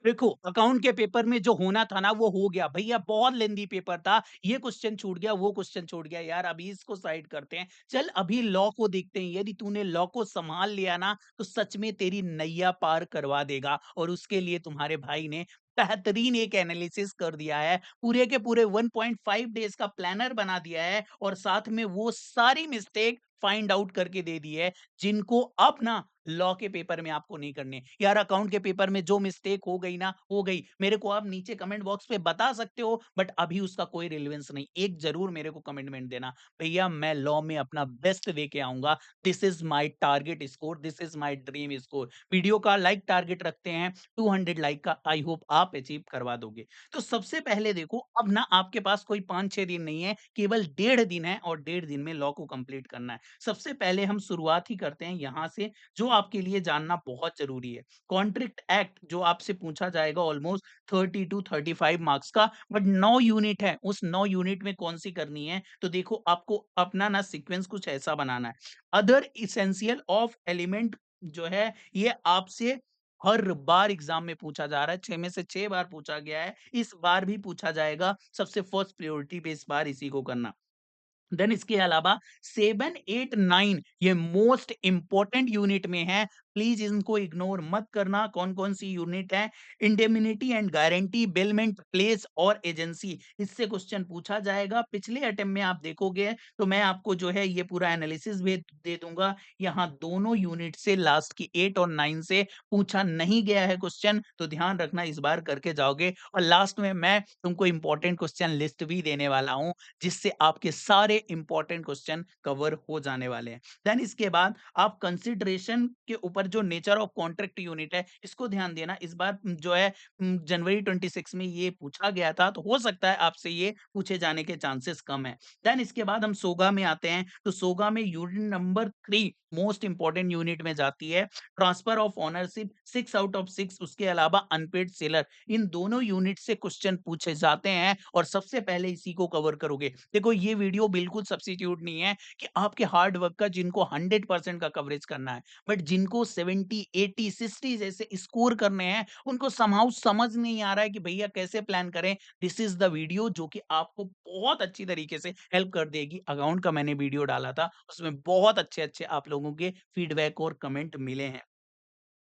देखो, अकाउंट के पेपर में जो होना था ना वो हो गया। भैया बहुत लेंदी पेपर था, ये क्वेश्चन छूट गया, वो क्वेश्चन छूट गया। यार अभी इसको साइड करते हैं। चल अभी लॉ को देखते हैं। यदि तूने लॉ को संभाल लिया ना तो सच में तेरी नैया पार करवा देगा और उसके लिए तुम्हारे भाई ने बेहतरीन एक एनालिसिस कर दिया है। पूरे के पूरे 1.5 डेज़ का प्लानर बना दिया है और साथ में वो सारी मिस्टेक फाइंड आउट करके दे दी है, जिनको अब ना लॉ के पेपर में आपको नहीं करने। यार अकाउंट के पेपर में जो मिस्टेक हो गई ना, हो गई। मेरे को आप नीचे कमेंट बॉक्स पे बता सकते हो बट अभी उसका कोई रिलेवेंस नहीं। एक ज़रूर मेरे को कमिटमेंट देना, भैया मैं लॉ में अपना बेस्ट देके आऊँगा। This is my target score, this is my dream score. Video का लाइक टारगेट रखते हैं 200 लाइक का, आई होप आप अचीव करवा दोगे। तो सबसे पहले देखो अब ना आपके पास कोई 5-6 दिन नहीं है, केवल 1.5 दिन है और 1.5 दिन में लॉ को कंप्लीट करना है। सबसे पहले हम शुरुआत ही करते हैं यहाँ से, जो आपके लिए जानना बहुत ज़रूरी है। कॉन्ट्रैक्ट एक्ट जो आपसे पूछा जाएगा ऑलमोस्ट 30 टू 35 मार्क्स का, बट 9 यूनिट है, उस 9 यूनिट में कौन-सी करनी है? तो देखो आपको अपना ना सीक्वेंस कुछ ऐसा बनाना है। अदर एसेंशियल ऑफ एलिमेंट जो है ये आपसे हर बार एग्ज़ाम में पूछा जा रहा है, 6 में से 6 बार पूछा गया है, इस बार भी पूछा जाएगा। सबसे फर्स्ट प्रायोरिटी पे इस बार इसी को करना। देन इसके अलावा 7, 8, 9 ये मोस्ट इंपॉर्टेंट यूनिट में है। प्लीज इनको इग्नोर मत करना। कौन-कौन सी यूनिट है? इंडेमनिटी एंड गारंटी, बिलमेंट, प्लेस और एजेंसी। इससे क्वेश्चन पूछा जाएगा। पिछले अटेम्प्ट में आप देखोगे तो मैं आपको जो है ये पूरा एनालिसिस भी दे दूंगा। यहाँ दोनों यूनिट से लास्ट की 8 और 9 से पूछा नहीं गया है क्वेश्चन, तो ध्यान रखना इस बार करके जाओगे। और लास्ट में मैं तुमको इंपॉर्टेंट क्वेश्चन लिस्ट भी देने वाला हूँ, जिससे आपके सारे इंपॉर्टेंट क्वेश्चन कवर हो जाने वाले हैं। देन इसके बाद आप कंसिडरेशन के ऊपर जो नेचर ऑफ कॉन्ट्रैक्ट यूनिट है, इसको ध्यान देना। इस बार जो है जनवरी 26 में ये पूछा गया था, तो हो सकता है आपसे ये पूछे जाने के चांसेस कम है। देन इसके बाद हम सोगा में आते हैं, तो सोगा में unit number 3 most important unit में जाती है। Transfer of ownership 6 out of 6, उसके अलावा अनपेड सेलर, इन दोनों यूनिट से क्वेश्चन पूछे जाते हैं और सबसे पहले इसी को कवर करोगे। देखो ये वीडियो बिल्कुल सब्स्टिट्यूट नहीं है कि आपके हार्ड वर्क का, जिनको 100% का कवरेज करना है, बट जिनको 70, 80, 60 जैसे स्कोर करने हैं, उनको समहाउ समझ नहीं आ रहा है कि भैया कैसे प्लान करें। दिस इज द वीडियो जो कि आपको बहुत अच्छी तरीके से हेल्प कर देगी। अकाउंट का मैंने वीडियो डाला था, उसमें बहुत अच्छे-अच्छे आप लोगों के फीडबैक और कमेंट मिले हैं।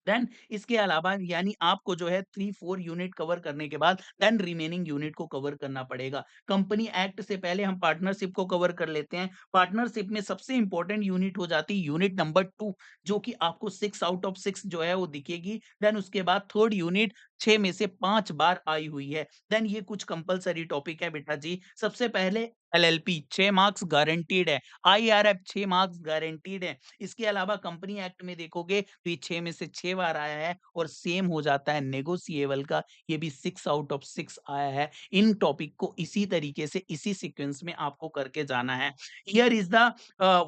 देन इसके अलावा यानी आपको जो है 3-4 यूनिट कवर करने के बाद देन रिमेनिंग यूनिट को कवर करना पड़ेगा। कंपनी एक्ट से पहले हम पार्टनरशिप को कवर कर लेते हैं। पार्टनरशिप में सबसे इंपॉर्टेंट यूनिट हो जाती है यूनिट नंबर 2, जो कि आपको 6 आउट ऑफ 6 जो है वो दिखेगी। देन उसके बाद थर्ड यूनिट 6 में से 5 बार आई हुई है। देन ये कुछ कंपल्सरी टॉपिक है बेटा जी। सबसे पहले एलएलपी 6 मार्क्स गारंटीड है। आईआरएफ 6 मार्क्स गारंटीड है। इसके अलावा कंपनी एक्ट में देखोगे तो ये 6 में से 6 बार आया है और सेम हो जाता है नेगोशिएबल का, ये भी 6 आउट ऑफ 6 आया है। इन टॉपिक को इसी तरीके से इसी सीक्वेंस में आपको करके जाना है। Here is the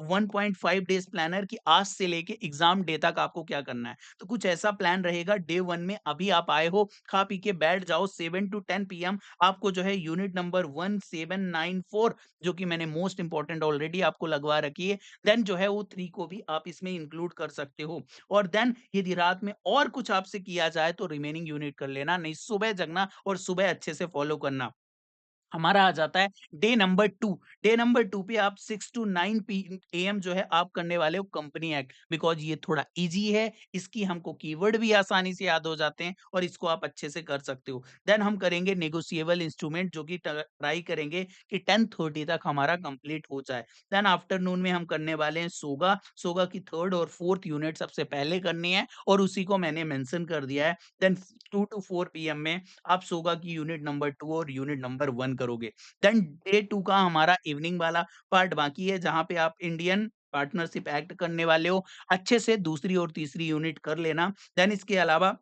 1.5 days planner कि आज से लेके एग्जाम डे तक आपको क्या करना है। तो कुछ ऐसा प्लान रहेगा। डे 1 में अभी आप आए हो, खा पी के बैठ जाओ। 7 टू 10 पीएम आपको जो है यूनिट नंबर 1794, जो कि मैंने मोस्ट इंपोर्टेंट ऑलरेडी आपको लगवा रखी है, देन जो है वो 3 को भी आप इसमें इंक्लूड कर सकते हो। और देन यदि रात में और कुछ आपसे किया जाए तो रिमेनिंग यूनिट कर लेना, नहीं सुबह जगना और सुबह अच्छे से फॉलो करना। हमारा आ जाता है डे नंबर 2। डे नंबर 2 पे आप 6 टू 9 एएम जो है आप करने वाले हो कंपनी एक्ट, बिकॉज़ ये थोड़ा ईज़ी है, इसकी हमको कीवर्ड भी आसानी से याद हो जाते हैं और इसको आप अच्छे से कर सकते हो। देन हम करेंगे नेगोशिएबल इंस्ट्रूमेंट, जो कि ट्राई करेंगे कि 10:30 तक हमारा कंप्लीट हो जाए। देन आफ्टरनून में हम करने वाले हैं सोगा। सोगा की 3rd और 4th यूनिट सबसे पहले करनी है और उसी को मैंने मेंशन कर दिया है। देन 2 टू 4 पीएम में आप सोगा की यूनिट नंबर 2 और यूनिट नंबर 1 करोगे। देन डे 2 का हमारा इवनिंग वाला पार्ट बाकी है, जहाँ पे आप इंडियन पार्टनरशिप एक्ट करने वाले हो। अच्छे से दूसरी और तीसरी यूनिट कर लेना। देन इसके अलावा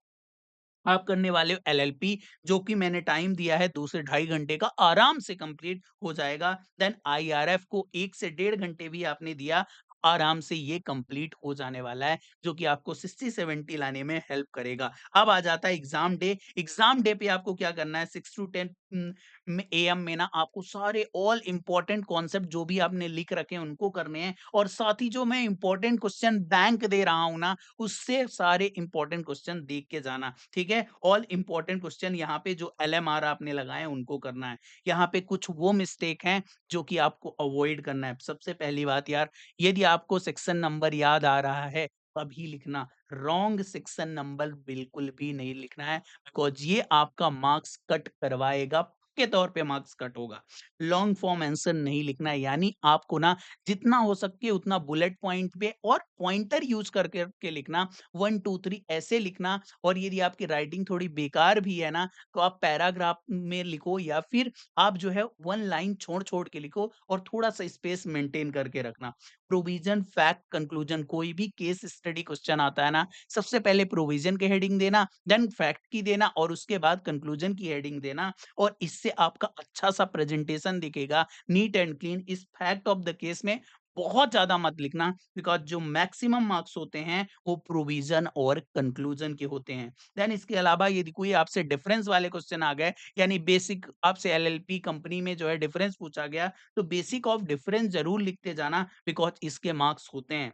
आप करने वाले हो एलएलपी, जो कि मैंने टाइम दिया है 2 से ढाई घंटे का, आराम से कंप्लीट हो जाएगा। देन आईआरएफ को 1 से डेढ़ घंटे भी आपने दिया, आराम से ये कंप्लीट हो जाने वाला है, जो कि आपको 60-70 लाने में हेल्प करेगा। अब आ जाता है एग्ज़ाम डे। एग्ज़ाम डे पे आपको क्या करना है, 6 टू 10 एएम में ना आपको सारे ऑल इम्पोर्टेंट कॉन्सेप्ट जो भी आपने लिख रखे हैं उनको करने हैं, और साथ ही जो मैं इम्पोर्टेंट क्वेश्चन बैंक दे रहा हूँ ना, उससे सारे इम्पोर्टेंट क्वेश्चन देख के जाना, ठीक है? ऑल इम्पोर्टेंट क्वेश्चन यहाँ पे जो एलएमआर आपने लगाए हैं उनको करना है। यहाँ पे कुछ वो मिस्टेक हैं जो कि आपको अवॉइड करना है। सबसे पहली बात यार, यदि आपको सेक्शन नंबर याद आ रहा है तभी लिखना, रॉन्ग सेक्शन नंबर बिल्कुल भी नहीं लिखना है, बिकॉज़ ये आपका मार्क्स कट करवाएगा, पक्के तौर पे मार्क्स कट होगा। लॉन्ग फॉर्म आंसर नहीं लिखना है, यानी आपको ना जितना हो सके उतना बुलेट पॉइंट पे और पॉइंटर यूज़ कर कर के लिखना, 1, 2, 3 ऐसे लिखना, और यदि आपकी राइटिंग थोड़ी बेकार भी है ना, तो आप पैराग्राफ में लिखो या फिर आप जो है 1 लाइन छोड़-छोड़ के लिखो और थोड़ा-सा स्पेस मेंटेन करके रखना। प्रोविज़न, फैक्ट, कंक्लूजन, कोई भी केस स्टडी क्वेश्चन आता है ना, सबसे पहले प्रोविज़न की हेडिंग देना, देन फैक्ट की देना और उसके बाद कंक्लूजन की हेडिंग देना, और इससे आपका अच्छा-सा प्रेजेंटेशन दिखेगा, नीट एंड क्लीन। इस फैक्ट ऑफ द केस में बहुत ज़्यादा मत लिखना, बिकॉज़ जो मैक्सिमम मार्क्स होते हैं, वो प्रोविज़न और कंक्लूजन के होते हैं। देन इसके अलावा यदि कोई आपसे डिफरेंस वाले क्वेश्चन आ गए, यानी बेसिक आपसे एलएलपी कंपनी में जो है डिफरेंस पूछा गया, तो बेसिक ऑफ डिफरेंस ज़रूर लिखते जाना, बिकॉज़ इसके मार्क्स होते हैं।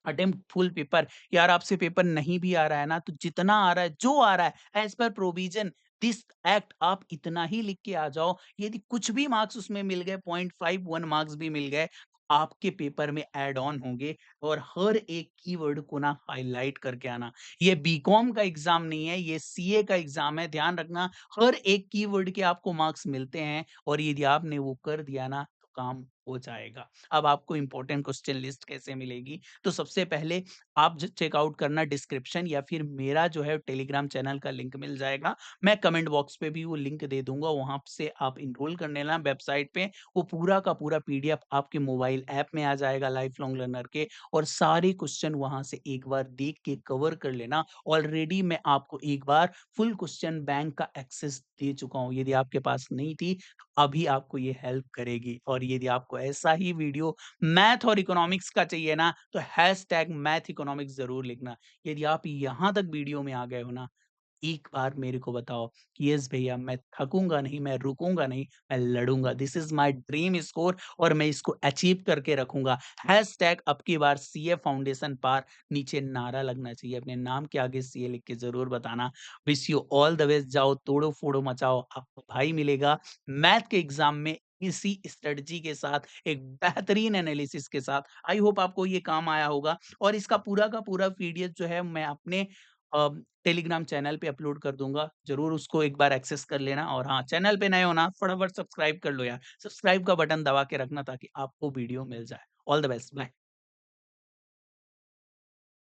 अटेम्प्ट फुल पेपर, यार आपसे पेपर नहीं भी आ रहा है ना, तो जितना आ रहा है, जो आ रहा है as per provision this act, आप इतना ही लिख के आ जाओ। यदि कुछ भी मार्क्स उसमें मिल गए, 0.51 मार्क्स भी मिल गए, आपके पेपर में ऐड ऑन होंगे, और हर एक कीवर्ड को ना हाइलाइट करके आना। ये बीकॉम का एग्ज़ाम नहीं है, ये सीए का एग्ज़ाम है, ध्यान रखना। हर एक कीवर्ड के आपको मार्क्स मिलते हैं, और यदि आपने वो कर दिया ना, तो काम हो जाएगा। अब आपको इम्पोर्टेंट क्वेश्चन लिस्ट कैसे मिलेगी? तो सबसे पहले आप चेकआउट करना डिस्क्रिप्शन, या फिर मेरा जो है टेलीग्राम चैनल का लिंक मिल जाएगा। मैं कमेंट बॉक्स पे भी वो लिंक दे दूंगा, वहां से आप इनरोल कर लेना वेबसाइट पे। वो पूरा का पूरा पीडीएफ आपके मोबाइल ऐप में आ जाएगा लाइफ लॉन्ग लर्नर के, और सारे क्वेश्चन वहां से एक बार देख के कवर कर लेना। ऑलरेडी मैं आपको एक बार फुल क्वेश्चन बैंक का एक्सेस दे चुका हूँ, यदि आपके पास नहीं थी तो अभी आपको ये हेल्प करेगी। और यदि आपको ऐसा ही वीडियो मैथ और इकोनॉमिक्स का चाहिए ना, तो हैशटैग मैथ इकोनॉमिक्स ज़रूर लिखना। यदि आप यहाँ तक वीडियो में आ गए हो ना, एक बार मेरे को बताओ कि यस भैया मैं थकूँगा नहीं, मैं रुकूँगा नहीं, मैं लड़ूँगा। This is my dream score, और मैं इसको अचीव करके रखूँगा। हैशटैग अब की बार सीए फाउंडेशन पार, नीचे नारा लगना चाहिए। अपने नाम के आगे सीए लिख के ज़रूर बताना। Wish you all the best, जाओ तोड़ो-फोड़ो मचाओ, आपको भाई मिलेगा मैथ के एग्ज़ाम में इसी स्ट्रैटेजी के साथ, एक बेहतरीन एनालिसिस के साथ। आई होप आपको ये काम आया होगा, और इसका पूरा का पूरा पीडीएफ जो है मैं अपने अ, टेलीग्राम चैनल पे अपलोड कर दूँगा। ज़रूर उसको एक बार एक्सेस कर लेना, और हाँ, चैनल पे नए हो ना, फटाफट सब्सक्राइब कर लो यार। सब्सक्राइब का बटन दबा के रखना ताकि आपको वीडियो मिल जाए। All the best, bye.